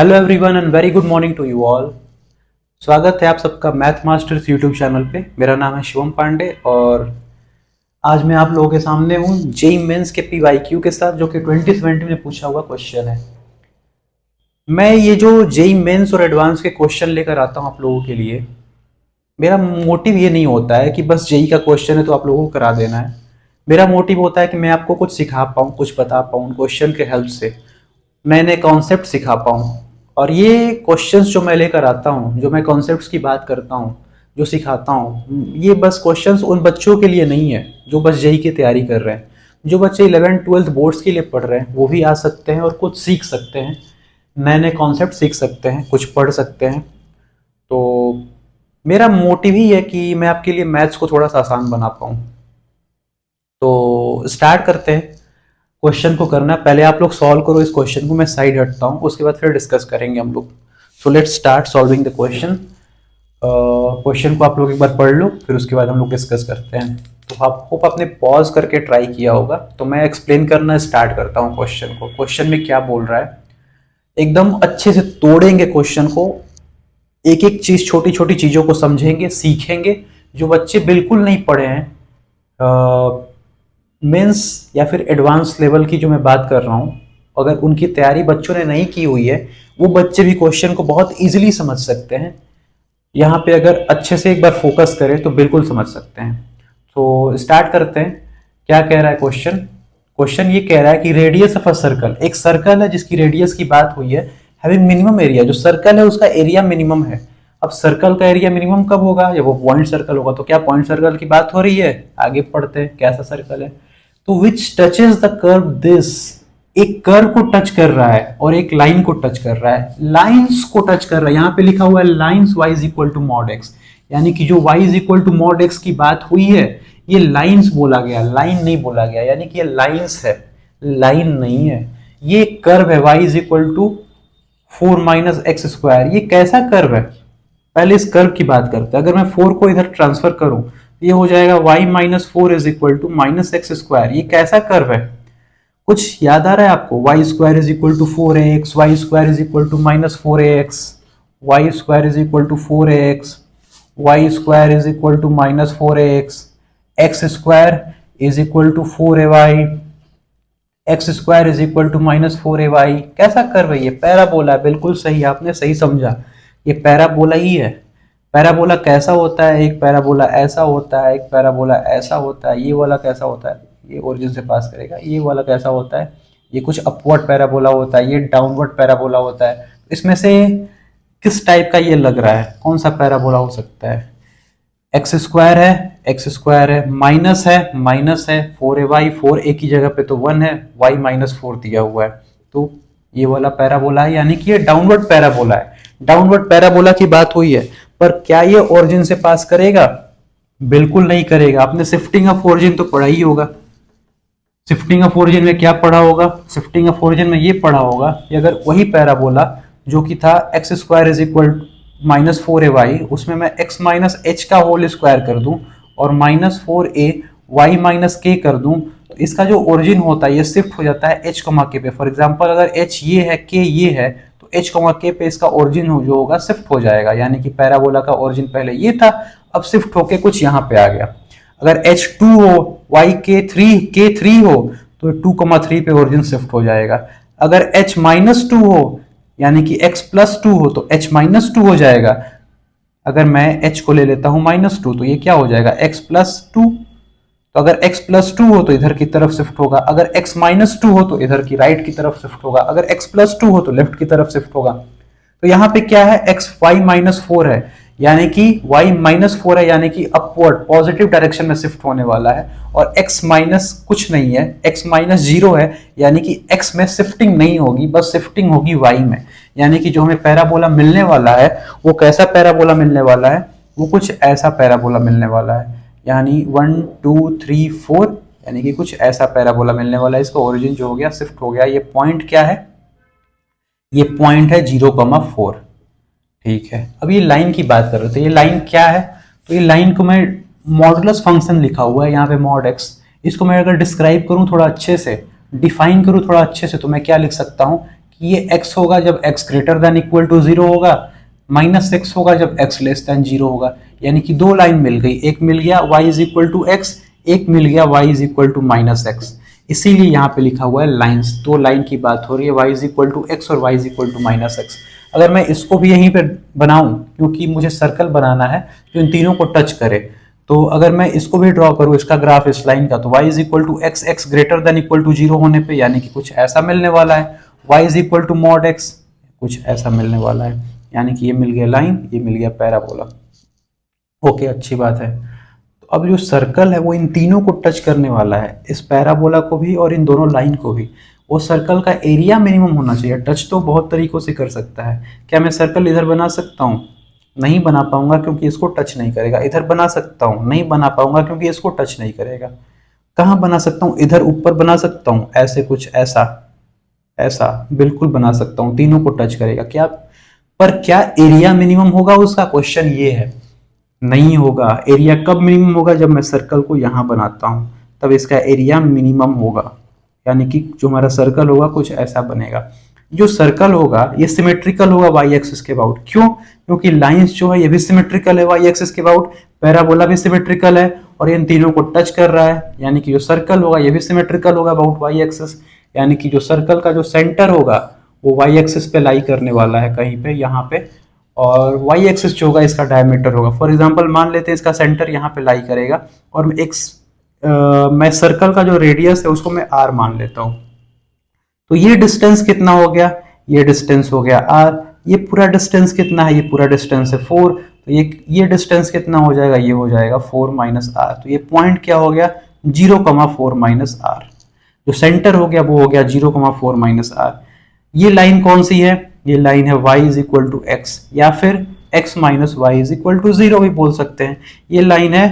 Hello everyone and very good morning to you all. स्वागत है आप सबका मैथ मास्टर्स यूट्यूब चैनल पे। मेरा नाम है शिवम पांडे और आज मैं आप लोगों के सामने हूँ जेई मेंस के पीवाईक्यू के साथ, जो कि 2020 में पूछा हुआ क्वेश्चन है। मैं ये जो जेई मेंस और एडवांस के क्वेश्चन लेकर आता हूँ आप लोगों के लिए, मेरा मोटिव ये नहीं होता है कि बस जेई का क्वेश्चन है तो आप लोगों को करा देना है। मेरा मोटिव होता है कि मैं आपको कुछ सिखा पाऊँ, कुछ बता पाऊँ क्वेश्चन के हेल्प से, नए नए कॉन्सेप्ट सिखा पाऊँ। और ये क्वेश्चंस जो मैं लेकर आता हूँ, जो मैं कॉन्सेप्ट्स की बात करता हूँ, जो सिखाता हूँ, ये बस क्वेश्चंस उन बच्चों के लिए नहीं है जो बस जेई की तैयारी कर रहे हैं। जो बच्चे 11th-12th बोर्ड्स के लिए पढ़ रहे हैं वो भी आ सकते हैं और कुछ सीख सकते हैं, नए नए कॉन्सेप्ट सीख सकते हैं, कुछ पढ़ सकते हैं। तो मेरा मोटिव ही है कि मैं आपके लिए मैथ्स को थोड़ा सा आसान बना पाऊँ। तो स्टार्ट करते हैं। क्वेश्चन को करना है, पहले आप लोग सॉल्व करो इस क्वेश्चन को, मैं साइड हटता हूँ, उसके बाद फिर डिस्कस करेंगे हम लोग। So let's start solving the question. Question को आप लोग एक बार पढ़ लो, फिर उसके बाद हम लोग डिस्कस करते हैं। तो आप होप आपने पॉज करके ट्राई किया होगा। तो मैं एक्सप्लेन करना स्टार्ट करता हूँ क्वेश्चन को। क्वेश्चन में क्या बोल रहा है, एकदम अच्छे से तोड़ेंगे क्वेश्चन को, एक एक चीज, छोटी छोटी चीजों को समझेंगे, सीखेंगे। जो बच्चे बिल्कुल नहीं पढ़े हैं मेंस या फिर एडवांस लेवल की जो मैं बात कर रहा हूँ, अगर उनकी तैयारी बच्चों ने नहीं की हुई है, वो बच्चे भी क्वेश्चन को बहुत इजीली समझ सकते हैं। यहाँ पे अगर अच्छे से एक बार फोकस करें तो बिल्कुल समझ सकते हैं। तो स्टार्ट करते हैं। क्या कह रहा है क्वेश्चन? क्वेश्चन ये कह रहा है कि रेडियस ऑफ अ सर्कल, एक सर्कल है जिसकी रेडियस की बात हुई है, हैविंग मिनिमम एरिया। जो सर्कल है उसका एरिया मिनिमम है। अब सर्कल का एरिया मिनिमम कब होगा? जब वो पॉइंट सर्कल होगा। तो क्या पॉइंट सर्कल की बात हो रही है? आगे पढ़ते हैं कैसा सर्कल है। तो विच टचेज द कर्व दिस, एक कर्व को टच कर रहा है और एक लाइन को टच कर रहा है, लाइंस को टच कर रहा है। यहां पे लिखा हुआ है lines y is equal to mod x, यानी कि जो y is equal to mod x की बात हुई है, ये लाइंस बोला गया, लाइन नहीं बोला गया, यानी कि ये लाइंस है, लाइन नहीं है। ये कर्व है y is equal to 4 minus x square. ये कैसा कर्व है? पहले इस कर्व की बात करते हैं। अगर मैं 4 को इधर ट्रांसफर करूं, ये हो जाएगा y माइनस 4 is equal to minus x square. ये कैसा कर्व है? कुछ याद आ रहा है आपको? Y square is equal to 4ax, y square is equal to minus 4ax, y square is equal to 4ax, y square is equal to minus 4ax, x square is equal to 4ay, x square is equal to minus 4ay। कैसा curve है ये? Parabola. बिल्कुल सही, आपने सही समझा, ये parabola ही है। पैराबोला कैसा होता है? एक पैराबोला ऐसा होता है, एक पैराबोला ऐसा होता है। ये वाला कैसा होता है? ये ओरिजिन से पास करेगा। ये वाला कैसा होता है? ये कुछ अपवर्ड पैराबोला होता है, ये डाउनवर्ड पैराबोला होता है। इसमें से किस टाइप का ये लग रहा है? कौन सा पैराबोला हो सकता है? एक्स स्क्वायर है, एक्स स्क्वायर है, माइनस है, माइनस है, 4ay, 4a की जगह पे तो 1 है, y माइनस 4 दिया हुआ है। तो ये वाला पैराबोला है, यानी कि ये डाउनवर्ड पैराबोला है। डाउनवर्ड पैराबोला की बात हुई है, पर क्या ये ओरिजिन से पास करेगा? बिल्कुल नहीं करेगा। आपने शिफ्टिंग ऑफ ओरिजिन तो पढ़ा ही होगा। शिफ्टिंग ऑफ ओरिजिन में क्या पढ़ा होगा? शिफ्टिंग ऑफ ओरिजिन में ये पढ़ा होगा कि अगर वही पैराबोला जो कि था x square is equal minus 4ay, उसमें मैं x माइनस एच का होल स्क्वायर कर दूं और माइनस 4a y माइनस के कर दूं, तो इसका जो ओरिजिन होता है ये शिफ्ट हो जाता है h कमा के पे। फॉर एग्जांपल अगर h ये है, k ये है, तो h कमा के पे इसका ओरिजिन जो होगा शिफ्ट हो जाएगा। यानी कि पैराबोला का ओरिजिन पहले ये था, अब शिफ्ट होके कुछ यहाँ पे आ गया। अगर h2 हो, y k3 हो, तो 2,3 पे ओरिजिन शिफ्ट हो जाएगा। अगर h माइनस 2 हो, यानी कि x प्लस 2 हो, तो h माइनस 2 हो जाएगा। अगर मैं h को ले लेता हूं माइनस 2, तो ये क्या हो जाएगा? x plus 2। तो अगर x प्लस 2 हो तो इधर की तरफ शिफ्ट होगा, अगर x माइनस 2 हो तो इधर की राइट की तरफ शिफ्ट होगा, अगर x प्लस 2 हो तो लेफ्ट की तरफ शिफ्ट होगा। तो यहाँ पे क्या है? x y माइनस 4 है, यानी कि y माइनस 4 है, यानी कि अपवर्ड पॉजिटिव डायरेक्शन में शिफ्ट होने वाला है। और x माइनस कुछ नहीं है, x माइनस 0 है, यानी कि x में शिफ्टिंग नहीं होगी, बस शिफ्टिंग होगी y में। यानी कि जो हमें पैराबोला मिलने वाला है वो कैसा पैराबोला मिलने वाला है? वो कुछ ऐसा पैराबोला मिलने वाला है, यानी 1 2 3 4, यानी कि कुछ ऐसा पैराबोला मिलने वाला है। इसका ओरिजिन जो हो गया शिफ्ट हो गया। ये पॉइंट क्या है? ये पॉइंट है 0,4। ठीक है, अब ये लाइन की बात कर रहे थे। ये लाइन क्या है? तो ये लाइन को मैं मॉडुलस फंक्शन लिखा हुआ है यहाँ पे, मॉड एक्स। इसको मैं अगर डिस्क्राइब करूँ थोड़ा अच्छे से, डिफाइन करूँ थोड़ा अच्छे से, तो मैं क्या लिख सकता हूँ कि ये x होगा जब x greater than equal to 0 होगा, माइनस x होगा जब x लेस देन 0 होगा। यानी कि दो लाइन मिल गई, एक मिल गया y is equal to x, एक मिल गया y is equal to minus x। इसीलिए यहाँ पे लिखा हुआ है लाइंस, दो लाइन की बात हो रही है, y is equal to x और y is equal to minus x। अगर मैं इसको भी यहीं पे बनाऊं, क्योंकि मुझे सर्कल बनाना है जो इन तीनों को टच करे, तो अगर मैं इसको भी ड्रॉ करूं, इसका ग्राफ इस लाइन का, तो y is equal to x, x greater than equal to 0 होने पे यानी कि कुछ ऐसा मिलने वाला है, y is equal to mod x, कुछ ऐसा मिलने वाला है। यानी कि ये मिल गया लाइन, ये मिल गया पैराबोला। ओके, अच्छी बात है। तो अब जो सर्कल है वो इन तीनों को टच करने वाला है, इस पैराबोला को भी और इन दोनों लाइन को भी। वो सर्कल का एरिया मिनिमम होना चाहिए। टच तो बहुत तरीकों से कर सकता है। क्या मैं सर्कल इधर बना सकता हूँ? नहीं बना पाऊंगा क्योंकि इसको टच नहीं करेगा। इधर बना सकता हूँ? नहीं बना पाऊंगा क्योंकि इसको टच नहीं करेगा। कहाँ बना सकता हूँ? इधर ऊपर बना सकता हूँ, ऐसे कुछ ऐसा, ऐसा बिल्कुल बना सकता हूँ, तीनों को टच करेगा। क्या पर क्या एरिया मिनिमम होगा उसका? क्वेश्चन ये है। नहीं होगा। एरिया कब मिनिमम होगा? जब मैं सर्कल को यहां बनाता हूं, तब इसका एरिया मिनिमम होगा। यानी कि जो हमारा सर्कल होगा कुछ ऐसा बनेगा। जो सर्कल होगा ये सिमेट्रिकल होगा वाई एक्सिस के अबाउट। क्यों? क्योंकि लाइंस जो है ये भी सिमेट्रिकल है वाई एक्सिस के अबाउट, पैराबोला भी सिमेट्रिकल है और इन तीनों को टच कर रहा है। यानी कि जो सर्कल होगा ये भी सिमेट्रिकल होगा अबाउट वाई एक्सिस। यानी कि जो सर्कल का जो सेंटर होगा वो वाई एक्सिस पे लाई करने वाला है कहीं पे, यहाँ पे। और वाई एक्सिस जो होगा इसका डायमीटर होगा। फॉर एग्जांपल मान लेते हैं इसका सेंटर यहाँ पे लाई करेगा और मैं सर्कल का जो रेडियस है उसको मैं r मान लेता हूँ। तो ये डिस्टेंस कितना हो गया? ये डिस्टेंस हो गया r। ये पूरा डिस्टेंस कितना है? ये पूरा डिस्टेंस है 4। तो ये डिस्टेंस कितना हो जाएगा? ये हो जाएगा 4 माइनस r। तो ये पॉइंट क्या हो गया? 0,4 माइनस r। जो सेंटर हो गया वो हो गया 0,4 माइनस r। ये लाइन कौन सी है? ये लाइन है y is equal to x, या फिर x minus y is equal to 0 भी बोल सकते हैं। ये लाइन है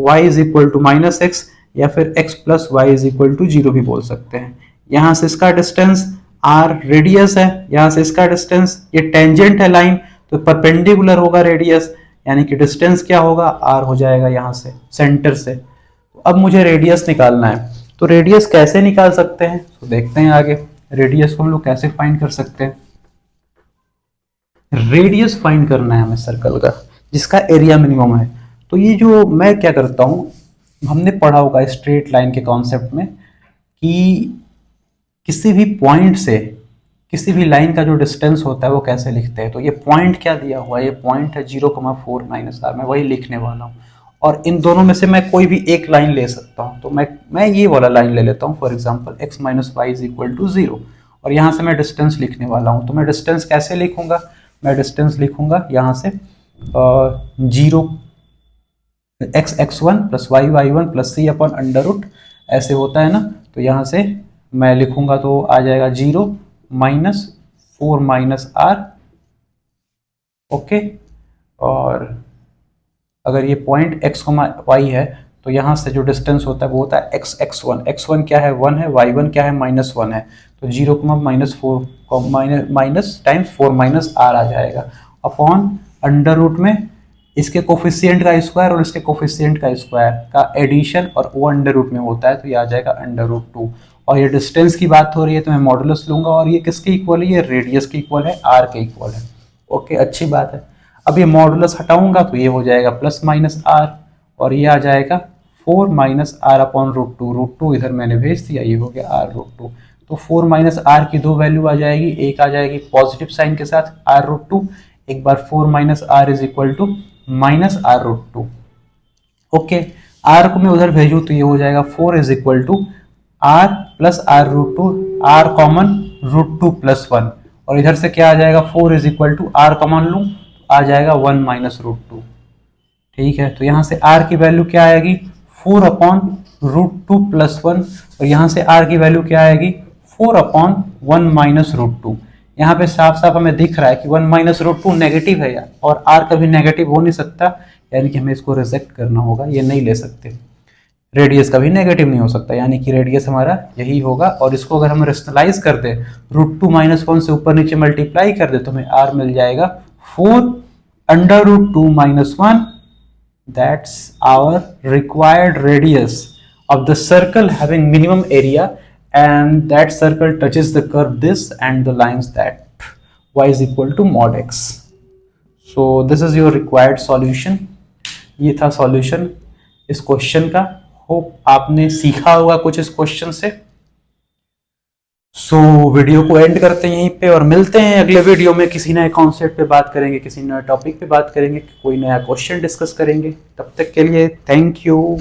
y is equal to minus x, या फिर x plus y is equal to 0 भी बोल सकते हैं। यहां से इसका डिस्टेंस r रेडियस है, यहां से इसका डिस्टेंस, ये टेंजेंट है लाइन तो परपेंडिकुलर होगा रेडियस, यानी कि डिस्टेंस क्या होगा? r हो जाएगा यहां से सेंटर से। तो अब मुझे रेडियस निकालना है। तो रेडियस कैसे निकाल सकते हैं? तो देखते हैं आगे रेडियस को हम लोग कैसे फाइंड कर सकते हैं। रेडियस फाइंड करना है हमें सर्कल का जिसका एरिया मिनिमम है। तो ये जो मैं क्या करता हूं, हमने पढ़ा होगा स्ट्रेट लाइन के कॉन्सेप्ट में कि किसी भी पॉइंट से किसी भी लाइन का जो डिस्टेंस होता है वो कैसे लिखते हैं। तो ये पॉइंट क्या दिया हुआ है? ये पॉइंट है 0,4 माइनस r। मैं वही लिखने वाला हूँ और इन दोनों में से मैं कोई भी एक लाइन ले सकता हूँ। तो मैं ये वाला लाइन ले लेता हूँ, for example x minus y is equal to 0, और यहाँ से मैं डिस्टेंस लिखने वाला हूँ। तो मैं डिस्टेंस कैसे लिखूंगा? मैं डिस्टेंस लिखूंगा यहाँ से 0 x1 plus y1 plus c upon under root, ऐसे होता है ना। तो यहाँ से मैं लिखूंगा तो आ जाएगा 0 माइनस 4 माइनस r। ओके, और अगर ये पॉइंट x, y है तो यहाँ से जो डिस्टेंस होता है वो होता है x1 क्या है? 1 है, y1 क्या है? -1 है। तो 0 minus 4 minus times 4 minus r आ जाएगा अपॉन अंडर रूट में इसके कोफिशिएंट का स्क्वायर और इसके कोफिशिएंट का स्क्वायर का एडिशन, और वो अंडर रूट में होता है तो ये आ जाएगा अंडर रूट 2। और ये डिस्टेंस की बात हो रही है तो मैं मॉडुलस लूंगा, और ये किसके इक्वल है? ये रेडियस के इक्वल है, r के इक्वल है। ओके, अच्छी बात है। अब ये मॉडुलस हटाऊंगा तो ये हो जाएगा प्लस माइनस r, और ये आ जाएगा 4 minus r upon root 2। Root 2 इधर मैंने भेज दिया, ये हो गया r रूट 2। तो 4 माइनस r की दो वैल्यू आ जाएगी, एक आ जाएगी पॉजिटिव साइन के साथ r रूट 2, एक बार 4 minus r is equal to minus r root 2। Okay, r को मैं उधर भेजूँ तो ये हो जाएगा 4 is equal to r plus r root 2, r common root 2 plus 1, और इधर से क्या आ जाएगा? 4 is equal to r common लूँ आ जाएगा 1 माइनस रूट 2। ठीक है, तो यहाँ से r की वैल्यू क्या आएगी? 4 अपॉन रूट 2 प्लस 1, और यहाँ से r की वैल्यू क्या आएगी? 4 अपॉन 1 माइनस रूट 2। यहाँ पे साफ साफ हमें दिख रहा है कि 1 माइनस रूट 2 नेगेटिव है यार, और r कभी नेगेटिव हो नहीं सकता, यानी कि हमें इसको रिजेक्ट करना होगा, ये नहीं ले सकते। रेडियस कभी नेगेटिव नहीं हो सकता, यानी कि रेडियस हमारा यही होगा। और इसको अगर हम रेशनलाइज कर दे, रूट 2 माइनस 1 से ऊपर नीचे मल्टीप्लाई कर दे तो हमें r मिल जाएगा 4 under root 2 minus 1। That's our required radius of the circle having minimum area and that circle touches the curve this and the lines that y is equal to mod x. So this is your required solution. ये था solution इस question का. Hope आपने सीखा होगा कुछ इस question से. सो वीडियो को एंड करते हैं यहीं पे और मिलते हैं अगले वीडियो में. किसी नए कॉन्सेप्ट पे बात करेंगे, किसी नए टॉपिक पे बात करेंगे, कोई नया क्वेश्चन डिस्कस करेंगे. तब तक के लिए थैंक यू.